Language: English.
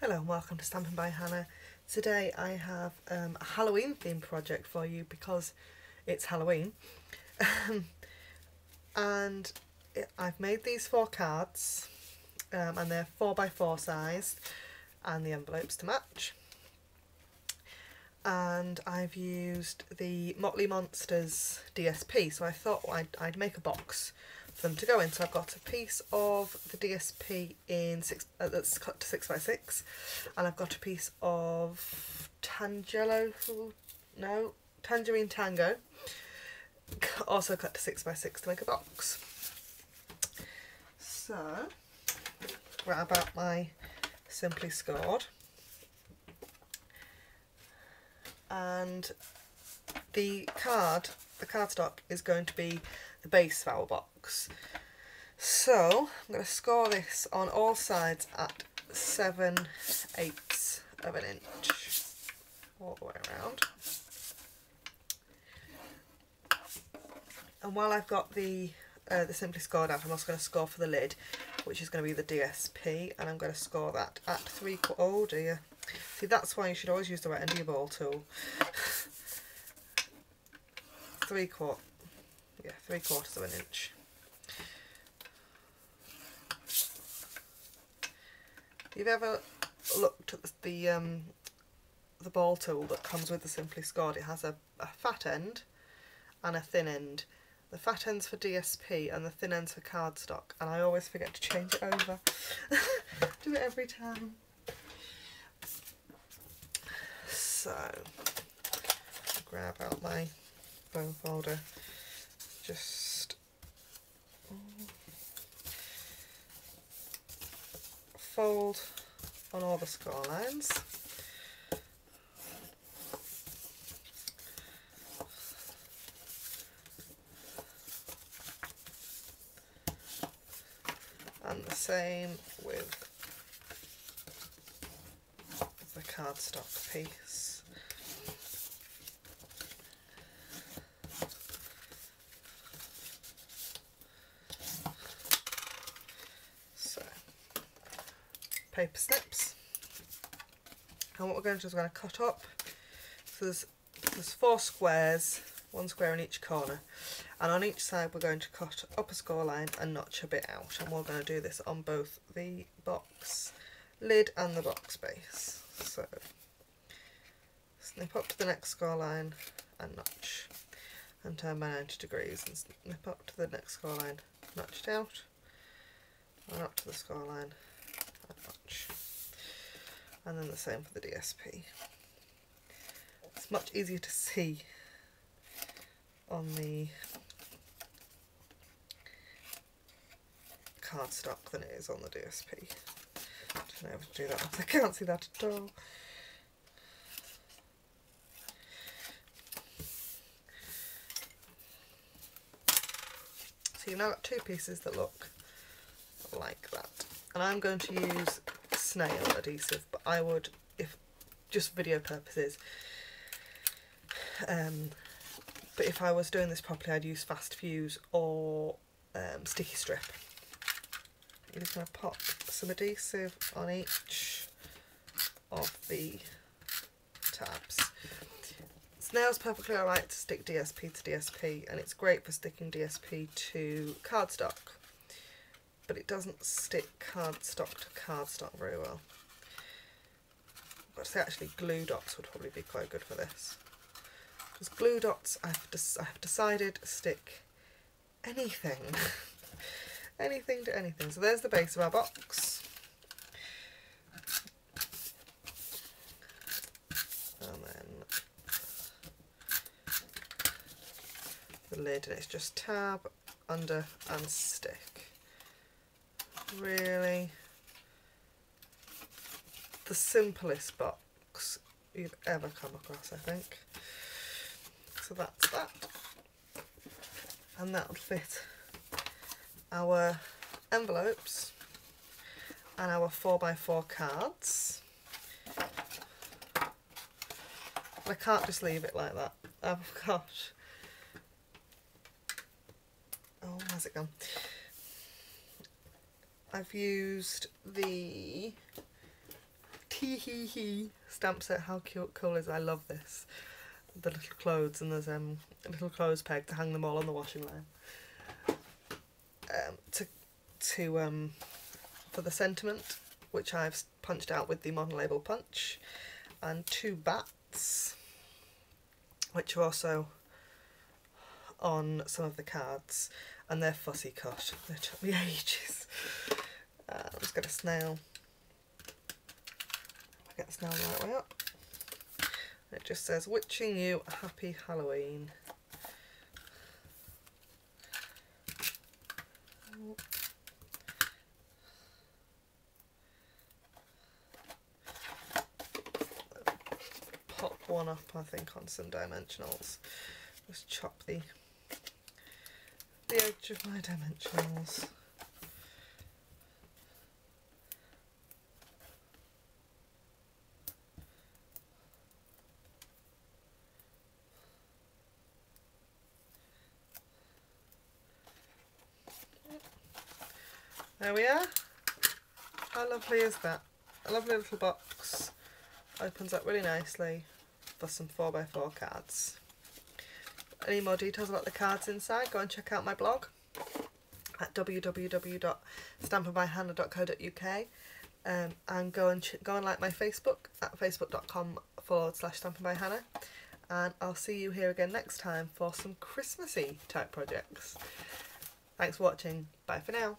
Hello and welcome to Stampin' by Hannah. Today I have a Halloween themed project for you because it's Halloween. I've made these 4 cards and they're 4x4 sized and the envelopes to match. And I've used the Motley Monsters DSP, so I thought I'd make a box for them to go in. So I've got a piece of the DSP in that's cut to 6x6, and I've got a piece of Tangerine Tango, also cut to 6x6 to make a box. So grab out my Simply Scored, and the cardstock is going to be the base of our box. So I'm going to score this on all sides at 7/8 of an inch all the way around. And while I've got the Simply Scored out, I'm also going to score for the lid, which is going to be the DSP, and I'm going to score that at 3/4. Oh dear. See, that's why you should always use the right end of your ball tool. 3/4. Yeah, 3/4 of an inch. If you've ever looked at the ball tool that comes with the Simply Scored, it has a fat end and a thin end. The fat end's for DSP and the thin end's for cardstock, and I always forget to change it over. Do it every time. So, grab out my bone folder, just fold on all the score lines. And the same with the cardstock piece. So, paper snips. And what we're going to do is we're going to cut up. So there's 4 squares, 1 square in each corner, and on each side we're going to cut up a score line and notch a bit out, and we're going to do this on both the box lid and the box base. So snip up to the next score line and notch, and turn by 90 degrees and snip up to the next score line, notch it out, and up to the score line and notch. And then the same for the DSP. It's much easier to see on the cardstock than it is on the DSP. I don't know how to do that. I can't see that at all. So you've now got 2 pieces that look like that. And I'm going to use snail adhesive, but I would, if just for video purposes, but if I was doing this properly, I'd use Fast Fuse or sticky strip. I'm just going to pop some adhesive on each of the tabs. Snail's perfectly alright to stick DSP to DSP, and it's great for sticking DSP to cardstock, but it doesn't stick cardstock to cardstock very well. I've got to say, actually, glue dots would probably be quite good for this. Because glue dots, I've decided to stick anything. Anything to anything. So there's the base of our box. And then the lid, and it's just tab, under and stick. Really the simplest box you've ever come across, I think. So that's that, and that would fit our envelopes and our 4x4 cards. I can't just leave it like that. I've got, oh, where's it gone? I've used the Hee hee hee stamp set. How cute, cool is it? I love this. The little clothes, and there's a little clothes peg to hang them all on the washing line. For the sentiment, which I've punched out with the Modern Label punch, and 2 bats, which are also on some of the cards, and they're fussy cut. They took me ages. I'm just going to snail. Get the snail the right way up. It just says, wishing you a happy Halloween. Pop one up, I think, on some dimensionals. Just chop the edge of my dimensionals. There we are. How lovely is that? A lovely little box. Opens up really nicely for some 4x4 cards. Any more details about the cards inside, go and check out my blog at www.stampinbyhannah.co.uk, and go and like my Facebook at facebook.com/stampinbyhannah, and I'll see you here again next time for some Christmassy type projects. Thanks for watching. Bye for now.